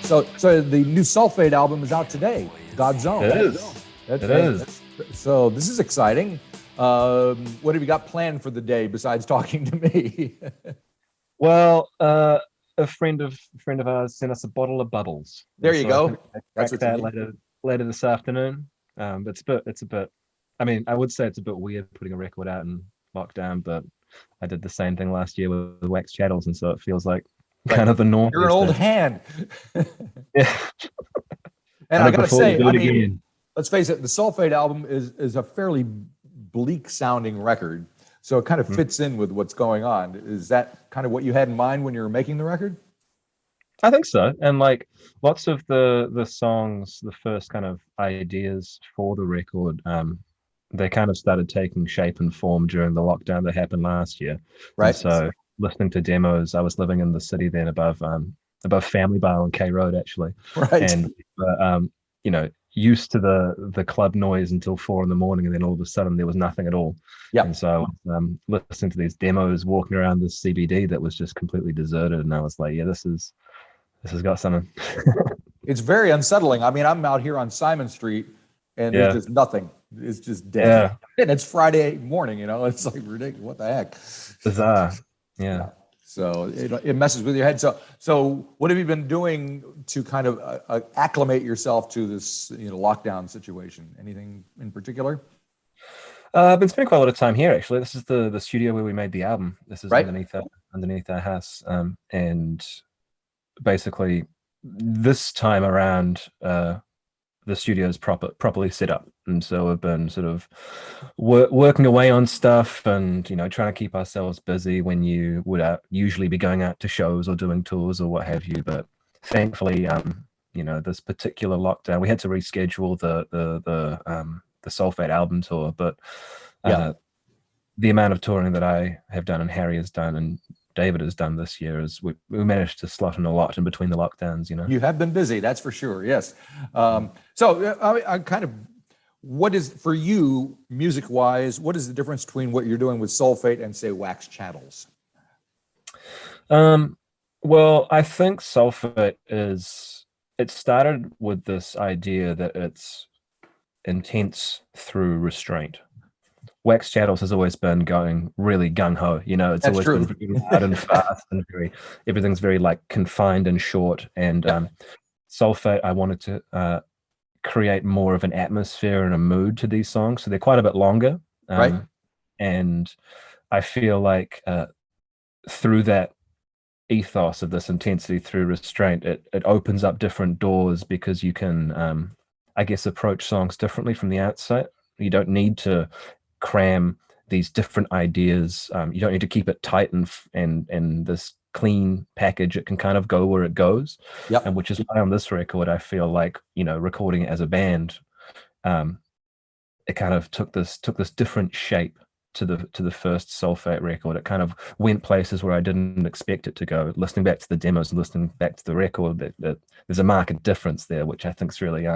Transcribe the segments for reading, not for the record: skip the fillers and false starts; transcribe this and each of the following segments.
So the new Sulfate album is out today. Godzone. It is. It is. So this is exciting. What have you got planned for the day besides talking to me? Well, a friend of ours sent us a bottle of bubbles. There you go. That's what that later this afternoon. It's a bit. I mean, I would say it's a bit weird putting a record out in lockdown, but I did the same thing last year with Wax Chattels, and so it feels like kind of the norm. You're an old hand. Yeah. And I gotta say, I mean, let's face it, the Sulfate album is a fairly bleak sounding record. So it kind of fits in with what's going on. Is that kind of what you had in mind when you were making the record? I think so. And like lots of the songs, the first kind of ideas for the record, they kind of started taking shape and form during the lockdown that happened last year. Right. And so listening to demos, I was living in the city then above Family Bar on K Road actually. Right. And you know, used to the club noise until 4 a.m, and then all of a sudden there was nothing at all. Yeah. And so listening to these demos, walking around this CBD that was just completely deserted, and I was like, yeah, this has got something. It's very unsettling. I mean, I'm out here on Simon Street and there's just nothing. It's just dead. Yeah. And it's Friday morning, you know, it's like ridiculous. What the heck? Bizarre. Yeah. So it messes with your head. So what have you been doing to kind of acclimate yourself to this, lockdown situation? Anything in particular? I've been spending quite a lot of time here actually. This is the studio where we made the album. This is right underneath our house. And basically this time around the studio is properly set up, and so we've been sort of working away on stuff and trying to keep ourselves busy when you would usually be going out to shows or doing tours or what have you. But thankfully this particular lockdown, we had to reschedule the Sulfate album tour, but the amount of touring that I have done and Harry has done and David has done this year is we managed to slot in a lot in between the lockdowns. You have been busy, that's for sure. Yes. So I kind of, what is for you music wise, what is the difference between what you're doing with Sulfate and say Wax Chattels? Well, I think Sulfate it started with this idea that it's intense through restraint. Wax Chattels has always been going really gung-ho, it's That's always true. been very loud and fast and everything's very like confined and short. And Sulfate, I wanted to create more of an atmosphere and a mood to these songs, so they're quite a bit longer. Right. And I feel like through that ethos of this intensity through restraint, it opens up different doors because you can, I guess, approach songs differently from the outset. You don't need to cram these different ideas. You don't need to keep it tight and this clean package. It can kind of go where it goes. Yep. And which is why on this record, I feel like, recording it as a band, it kind of took this different shape to the first Sulfate record. It kind of went places where I didn't expect it to go. Listening back to the demos and listening back to the record, there's a marked difference there, which I think is really,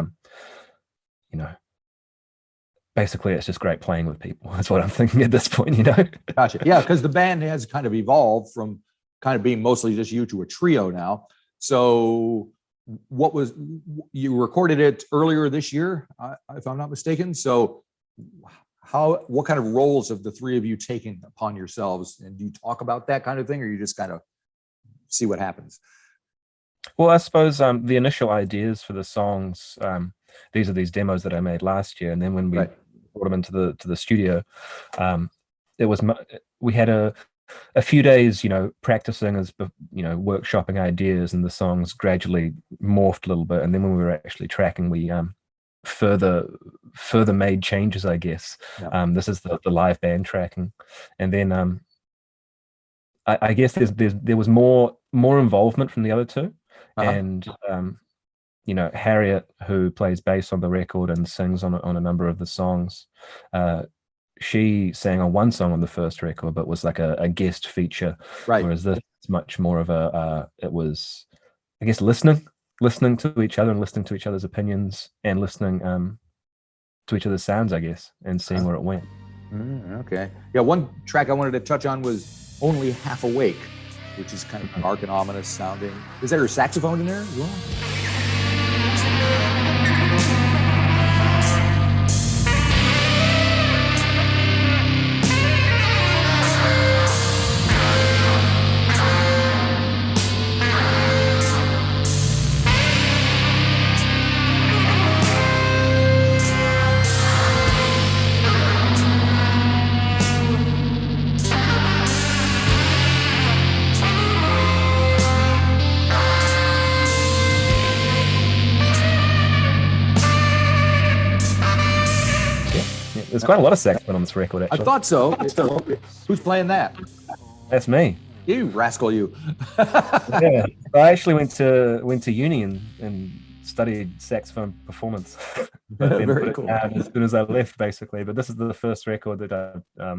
basically it's just great playing with people. That's what I'm thinking at this point, Gotcha. Yeah, because the band has kind of evolved from kind of being mostly just you to a trio now. So you recorded it earlier this year, if I'm not mistaken. So what kind of roles have the three of you taken upon yourselves? And do you talk about that kind of thing, or you just kind of see what happens? Well, I suppose the initial ideas for the songs, these are these demos that I made last year, and then when we brought them into the studio, we had a few days, practicing as workshopping ideas, and the songs gradually morphed a little bit. And then when we were actually tracking, we further made changes, I guess. This is the live band tracking, and then I guess there was more involvement from the other two. And Harriet, who plays bass on the record and sings on a number of the songs, she sang on one song on the first record, but was like a guest feature. Right. Whereas this is much more of it was, I guess, listening to each other and listening to each other's opinions and listening to each other's sounds, I guess, and seeing where it went. Okay. Yeah, one track I wanted to touch on was Only Half Awake. which is kind of dark and ominous sounding. Is there a saxophone in there as well? There's quite a lot of saxophone on this record, I actually. thought so. Who's playing that? That's me. You rascal, you. Yeah, I actually went to uni and studied saxophone performance. But then Very put it cool. down as soon as I left, basically. But this is the first record that I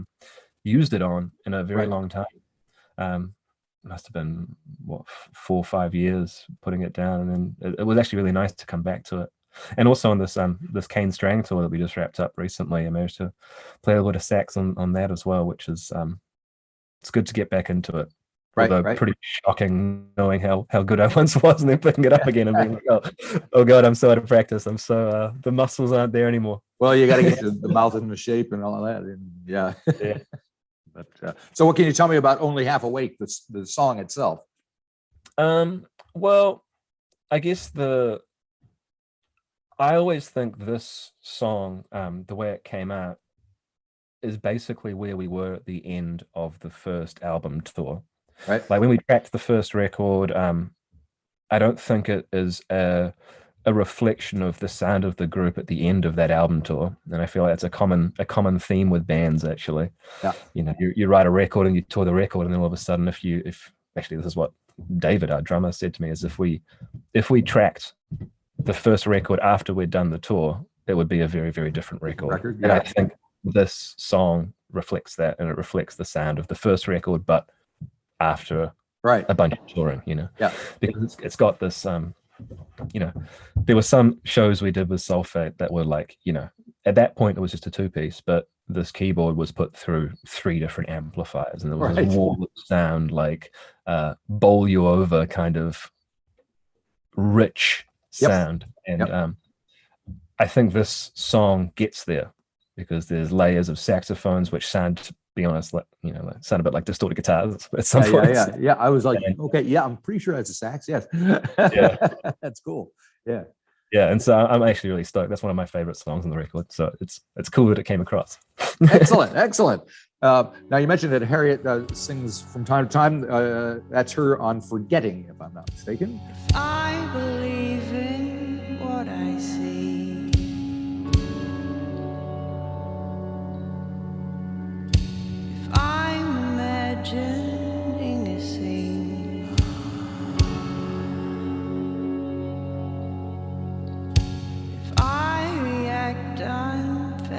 used it on in a very Right. long time. Must have been 4 or 5 years putting it down, and then it was actually really nice to come back to it. And also on this Cane Strang tour that we just wrapped up recently, I managed to play a little bit of sax on that as well, which is it's good to get back into it. Right, Although right. pretty shocking knowing how good I once was, and then picking it up again and being like, oh god, I'm so out of practice. I'm so the muscles aren't there anymore. Well, you got to get the mouth in the shape and all that. And yeah. Yeah. But so, what can you tell me about "Only Half Awake"? The song itself. Well, I guess I always think this song, the way it came out, is basically where we were at the end of the first album tour. Right. Like when we tracked the first record, I don't think it is a reflection of the sound of the group at the end of that album tour, and I feel like it's a common theme with bands actually. Yeah. You know, you write a record and you tour the record, and then all of a sudden, if actually this is what David, our drummer, said to me, is if we tracked the first record after we'd done the tour, it would be a very, very different record. Yeah. And I think this song reflects that, and it reflects the sound of the first record, but after Right. a bunch of touring, you know. Yeah. Because it's got this you know, there were some shows we did with Sulfate that were like, you know, at that point it was just a 2-piece, but this keyboard was put through 3 different amplifiers, and there was this wall of sound, like bowl you over kind of rich sound. And I think this song gets there because there's layers of saxophones which sound, to be honest, like, you know, like, sound a bit like distorted guitars at some point. Yeah. I was like, okay, yeah, I'm pretty sure that's a sax. Yes. Yeah. That's cool. Yeah. Yeah, and so I'm actually really stoked. That's one of my favorite songs on the record. So it's cool that it came across. Excellent. Now you mentioned that Harriet sings from time to time. That's her on "Forgetting," if I'm not mistaken. I believe in what I see. If I'm imagining a scene, if I react unfavorably,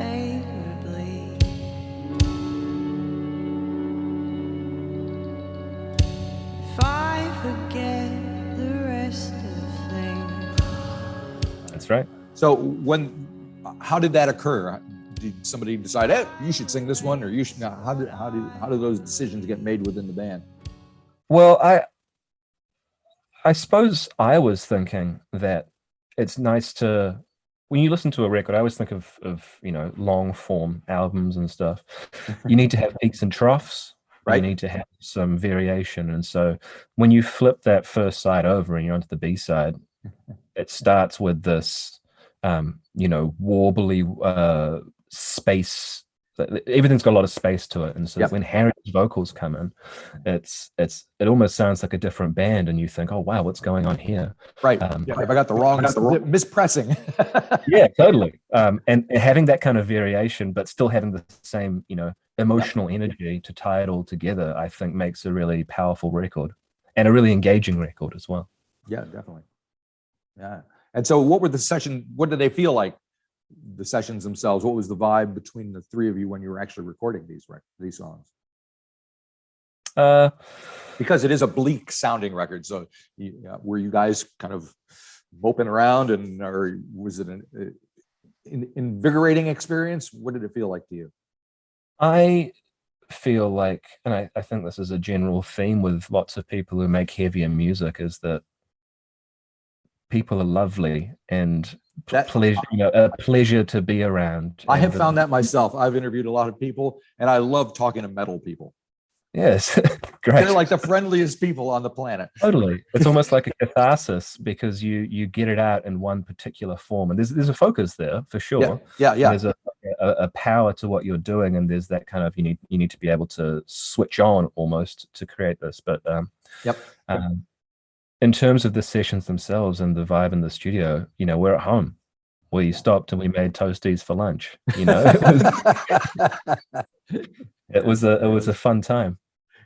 if I forget the rest of things. That's right. So how did that occur? Did somebody decide, hey, you should sing this one, or you should? How do those decisions get made within the band? Well, I suppose I was thinking that it's nice to, when you listen to a record, I always think of you know, long form albums and stuff. You need to have peaks and troughs. Right. You need to have some variation. And so when you flip that first side over and you're onto the B side, it starts with this you know, warbly space. Everything's got a lot of space to it, and so when Harry's vocals come in, it almost sounds like a different band, and you think, oh wow, what's going on here? Right. If I got the wrong mispressing. Yeah, totally. And having that kind of variation, but still having the same, you know, emotional energy to tie it all together, I think makes a really powerful record and a really engaging record as well. Yeah, definitely. Yeah. And so what did they feel like, the sessions themselves? What was the vibe between the three of you when you were actually recording these songs? Because it is a bleak sounding record. So were you guys kind of moping around, or was it an invigorating experience? What did it feel like to you? feel like, and I think this is a general theme with lots of people who make heavier music, is that people are lovely and pleasure, a pleasure to be around. I have found that myself. I've interviewed a lot of people, and I love talking to metal people. Yes, great. They're like the friendliest people on the planet. Totally, it's almost like a catharsis because you get it out in one particular form, and there's a focus there for sure. Yeah. There's a power to what you're doing, and there's that kind of you need to be able to switch on almost to create this. But in terms of the sessions themselves and the vibe in the studio, we're at home. We stopped and we made toasties for lunch. It was a fun time.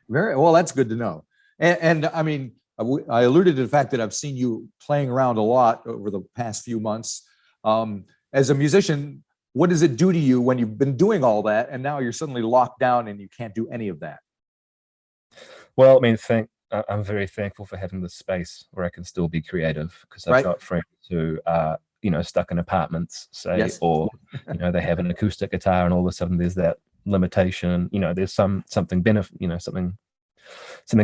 Very well. That's good to know. And I mean, I alluded to the fact that I've seen you playing around a lot over the past few months. As a musician, what does it do to you when you've been doing all that and now you're suddenly locked down and you can't do any of that? Well, I mean, I'm very thankful for having this space where I can still be creative, because I've got friends who are, stuck in apartments, say, or, they have an acoustic guitar and all of a sudden there's that limitation. There's something benefit, something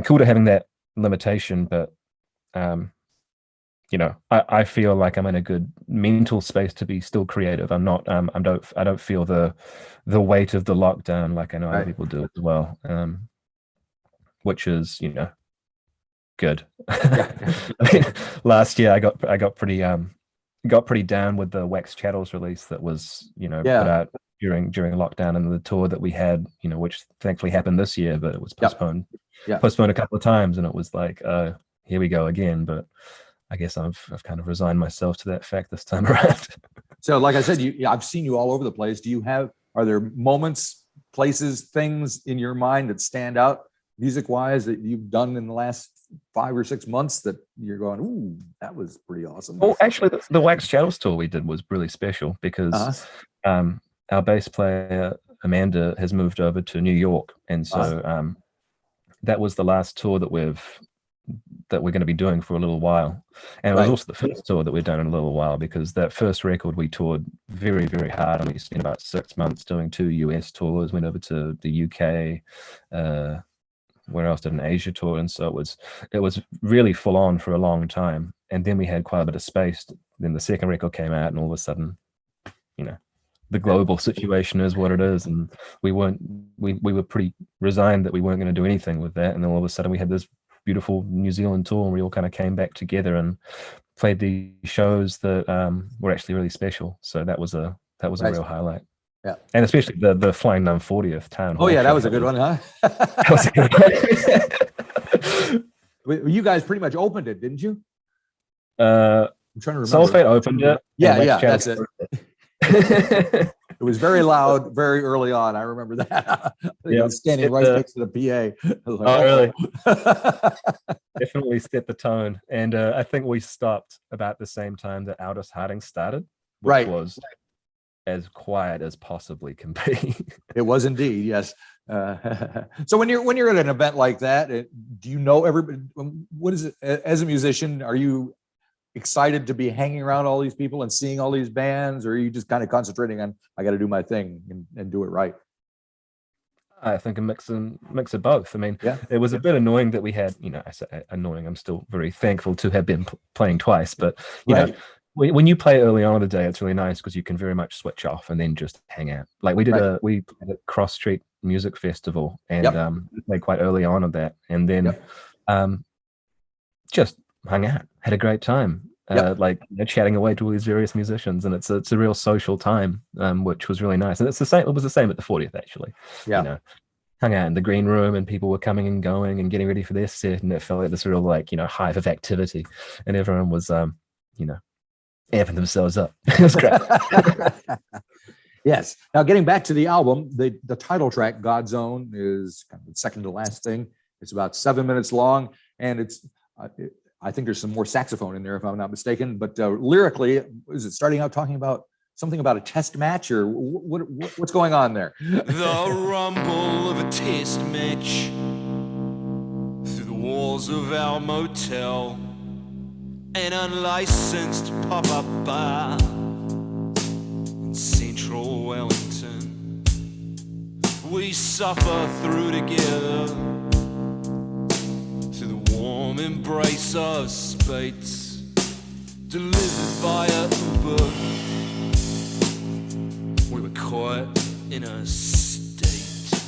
cool to having that limitation, but I feel like I'm in a good mental space to be still creative. I'm not I don't feel the weight of the lockdown like I know other people do as well, which is good. I mean, last year I got pretty down with the Wax Chattels release that was put out during lockdown, and the tour that we had, which thankfully happened this year, but it was postponed a couple of times, and it was like, here we go again. But I guess I've kind of resigned myself to that fact this time around. So like I said, I've seen you all over the place. Are there moments, places, things in your mind that stand out music wise that you've done in the last 5 or 6 months that you're going, ooh, that was pretty awesome? Well, actually, the Wax Chattels tour we did was really special because our bass player Amanda has moved over to New York, and so that was the last tour that we're going to be doing for a little while, and it was also the first tour that we've done in a little while, because that first record we toured very, very hard, and we spent about 6 months doing 2 US tours, went over to the UK, where else did an Asia tour, and so it was really full on for a long time, and then we had quite a bit of space. Then the second record came out, and all of a sudden, the global situation is what it is, and we were pretty resigned that we weren't going to do anything with that, and then all of a sudden we had this beautiful New Zealand tour, and we all kind of came back together and played these shows that were actually really special. So that was a real highlight. Yeah, and especially the Flying Nun 40th town. Oh yeah, that was a good one, huh? That was a good one. You guys pretty much opened it, didn't you? I'm trying to remember. Sulfate opened it. Yeah, that's it. It was very loud, very early on. I remember that. I was standing right next to the PA. I was like, really? Definitely set the tone. And I think we stopped about the same time that Aldous Harding started, which was as quiet as possibly can be. It was indeed, yes. So when you're at an event like that, do you know everybody? What is it as a musician? Are you excited to be hanging around all these people and seeing all these bands, or are you just kind of concentrating on I got to do my thing and do it right? I think a mix of both. I mean, it was a bit annoying that we had, I say annoying. I'm still very thankful to have been playing twice, but you know. When you play early on in the day, it's really nice because you can very much switch off and then just hang out. Like we did we played at Cross Street Music Festival, and we played quite early on of that, and then just hung out, had a great time, chatting away to all these various musicians, and it's a real social time, which was really nice. And it's the same. It was the same at the 40th actually. Yeah. Hung out in the green room, and people were coming and going and getting ready for their set, and it felt like this real hive of activity, and everyone was amping themselves up. It was great. Yes. Now, getting back to the album, the title track, Godzone, is kind of the second to last thing. It's about 7 minutes long, and it's I think there's some more saxophone in there, if I'm not mistaken. But lyrically, is it starting out talking about something about a test match, or what's going on there? The rumble of a test match through the walls of our motel. An unlicensed pop-up bar in central Wellington. we suffer through together, through the warm embrace of spates, delivered via Uber. We were caught in a state.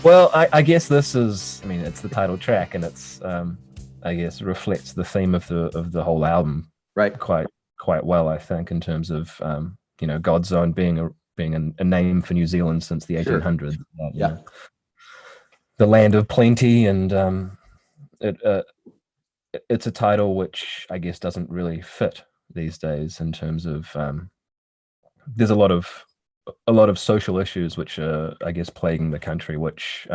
Well, I guess this is, I mean, it's the title track, and it's I guess reflects the theme of the whole album Right. quite well, I think, in terms of you know, Godzone being a name for New Zealand since the Sure. 1800s. You Yeah. know, the land of plenty, and it's a title which I guess doesn't really fit these days in terms of there's a lot of social issues which are, I guess, plaguing the country, which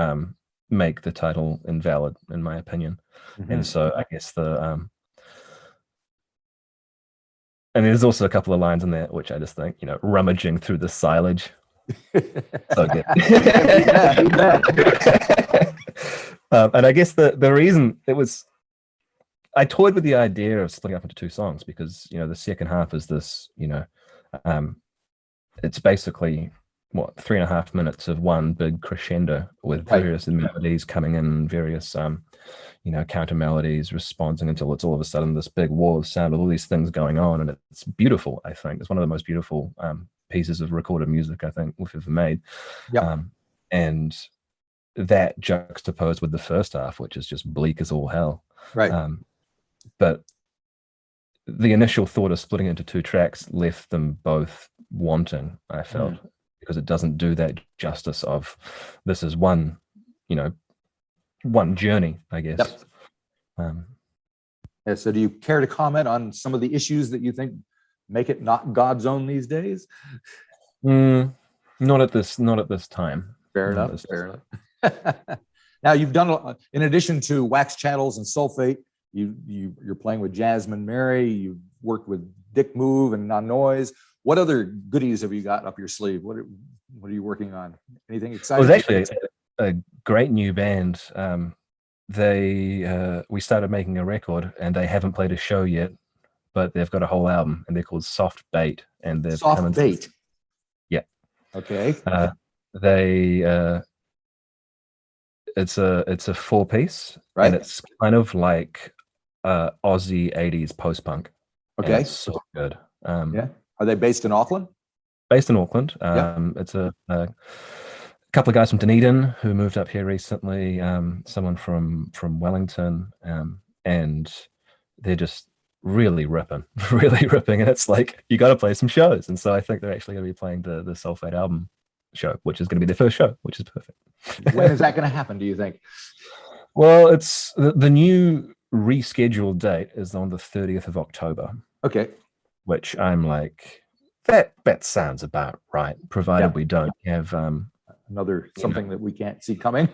make the title invalid, in my opinion. Mhm. And so I guess and there's also a couple of lines in there which I just think, you know, rummaging through the silage. So good. And I guess the reason it was, I toyed with the idea of splitting up into two songs because, you know, the second half is this, you know, it's basically what, 3.5 minutes of one big crescendo with Right. various melodies coming in, various you know, counter melodies responding until it's all of a sudden this big wall of sound with all these things going on, and it's beautiful. I think it's one of the most beautiful pieces of recorded music I think we've ever made. Yep. And that juxtaposed with the first half, which is just bleak as all hell. Right. But the initial thought of splitting into two tracks left them both wanting, I felt, because it doesn't do that justice of this is one, you know, one journey, I guess. Yep. Yeah, so do you care to comment on some of the issues that you think make it not Godzone these days? Not at this time. Fair Not enough. this- Fair enough. Now you've done, in addition to Wax Chattels and Sulfate, you're playing with Jasmine Mary. You've worked with Dick Move and Non Noise. What other goodies have you got up your sleeve? What are you working on? Anything It exciting? was actually a great new band. We started making a record, and they haven't played a show yet, but they've got a whole album, and they're called Soft Bait. And they've come Soft into- Bait. Yeah. Okay. It's a 4-piece, Right. and it's kind of like Aussie 80s post-punk. And Okay. it's so good. Yeah. Are they based in Auckland? Based in Auckland. Yeah. It's a couple of guys from Dunedin who moved up here recently, someone from Wellington, and they're just really ripping, and it's like, you got to play some shows. And so I think they're actually going to be playing the Sulfate album show, which is going to be their first show, which is perfect. When is that going to happen, do you think? Well, it's the new rescheduled date is on the 30th of October, Okay. which I'm like, that sounds about right, provided Yeah. we don't have Another something that we can't see coming.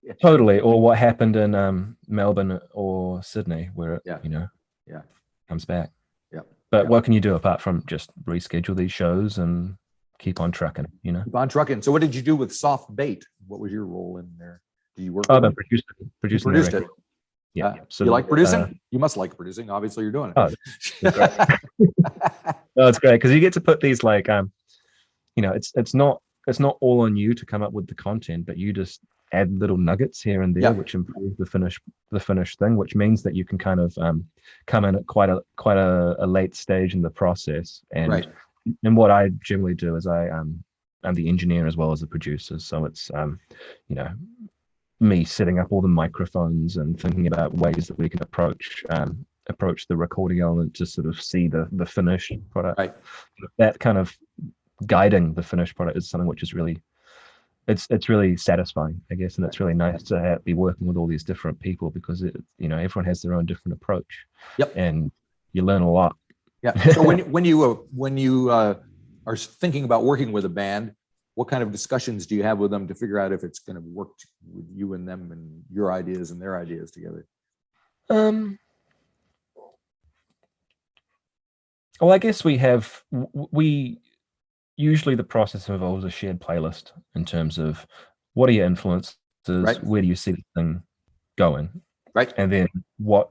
Yeah. totally, or what happened in Melbourne or Sydney, where it, Yeah. you know, Yeah. comes back. Yeah. But Yeah. what can you do apart from just reschedule these shows and keep on trucking, you know? Keep on trucking. So what did you do with Soft Bait? What was your role in there? Do you work Oh, with the them? produced You the produced it. record. Yeah. So you like producing? You must like producing. Obviously, you're doing it. No, it's great because you get to put these like you know, it's not all on you to come up with the content, but you just add little nuggets here and there, Yeah. which improve the finished thing, which means that you can kind of come in at quite a late stage in the process. And Right. and what I generally do is I'm the engineer as well as the producer, so it's you know, me setting up all the microphones and thinking about ways that we can approach the recording element to sort of see the finished product. Right. That kind of guiding the finished product is something which is really, it's really satisfying, I guess, and it's really nice to be working with all these different people because you know, everyone has their own different approach. Yep. And you learn a lot. Yeah. So when you are thinking about working with a band, what kind of discussions do you have with them to figure out if it's going to work with you and them and your ideas and their ideas together? Well, I guess we usually the process involves a shared playlist in terms of what are your influences, Right. where do you see the thing going, Right. And then what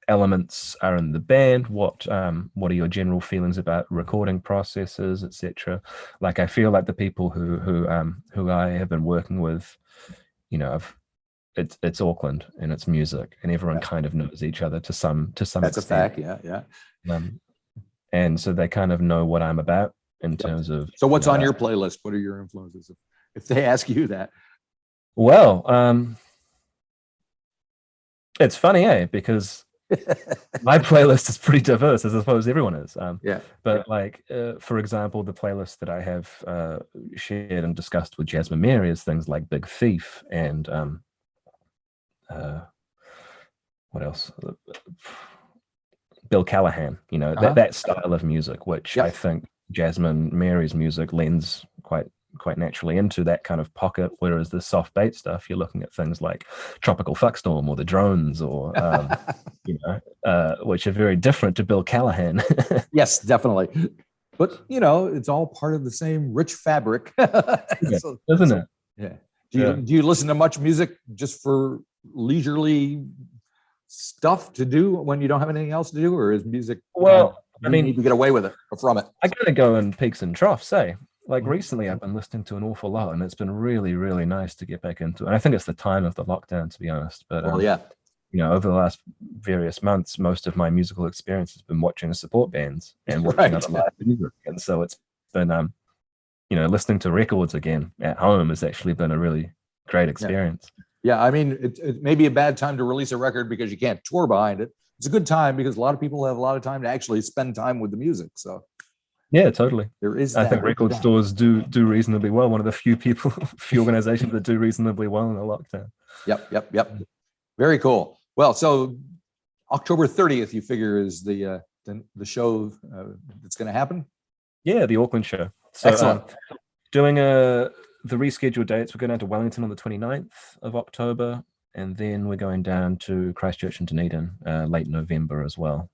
elements are in the band? What are your general feelings about recording processes, etc. Like, I feel like the people who I have been working with, you know, it's Auckland and it's music, and everyone kind of knows each other to some That's extent. a fact. Yeah. And so they kind of know what I'm about in terms of. So what's you know, on your playlist? What are your influences? If they ask you that. Well, it's funny, because my playlist is pretty diverse, as I suppose everyone is. But like, for example, the playlist that I have shared and discussed with Jasmine Mary is things like Big Thief and what else? Bill Callahan. You know, that style of music, which I think Jasmine Mary's music lends quite naturally into that kind of pocket, whereas the soft bait stuff, you're looking at things like Tropical Fuckstorm or the Drones, or you know, which are very different to Bill Callahan. Yes, definitely. But you know, it's all part of the same rich fabric. Isn't it? Yeah. Do you listen to much music just for leisurely stuff to do when you don't have anything else to do, or is music? Well, you need to get away with it or from it. I gotta go in peaks and troughs, Like recently, I've been listening to an awful lot, and it's been really, really nice to get back into it. And I think it's the time of the lockdown, to be honest. But you know, over the last various months, most of my musical experience has been watching support bands and watching other live music. And so it's been, you know, listening to records again at home has actually been a really great experience. Yeah, I mean, it may be a bad time to release a record because you can't tour behind it. It's a good time because a lot of people have a lot of time to actually spend time with the music. So. Yeah, totally. There is. I think record stores do reasonably well. One of the few organizations that do reasonably well in a lockdown. Yep. Very cool. Well, so October 30th, you figure, is the show that's going to happen? Yeah, the Auckland show. So, excellent. Doing the rescheduled dates, we're going down to Wellington on the 29th of October, and then we're going down to Christchurch and Dunedin late November as well.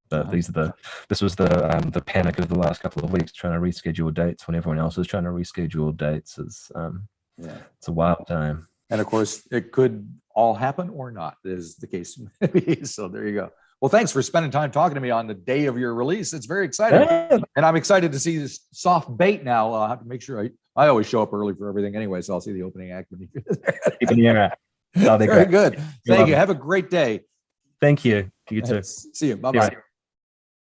But this was the panic of the last couple of weeks, trying to reschedule dates when everyone else is trying to reschedule dates. It's a wild time. And of course, it could all happen or not, is the case. So there you go. Well, thanks for spending time talking to me on the day of your release. It's very exciting. Yeah. And I'm excited to see this soft bait now. I'll have to make sure I always show up early for everything anyway, so I'll see the opening act when you're there. Keeping the air out. Oh, very good. Thank you. Have a great day. Thank you. You too. See you. Bye-bye.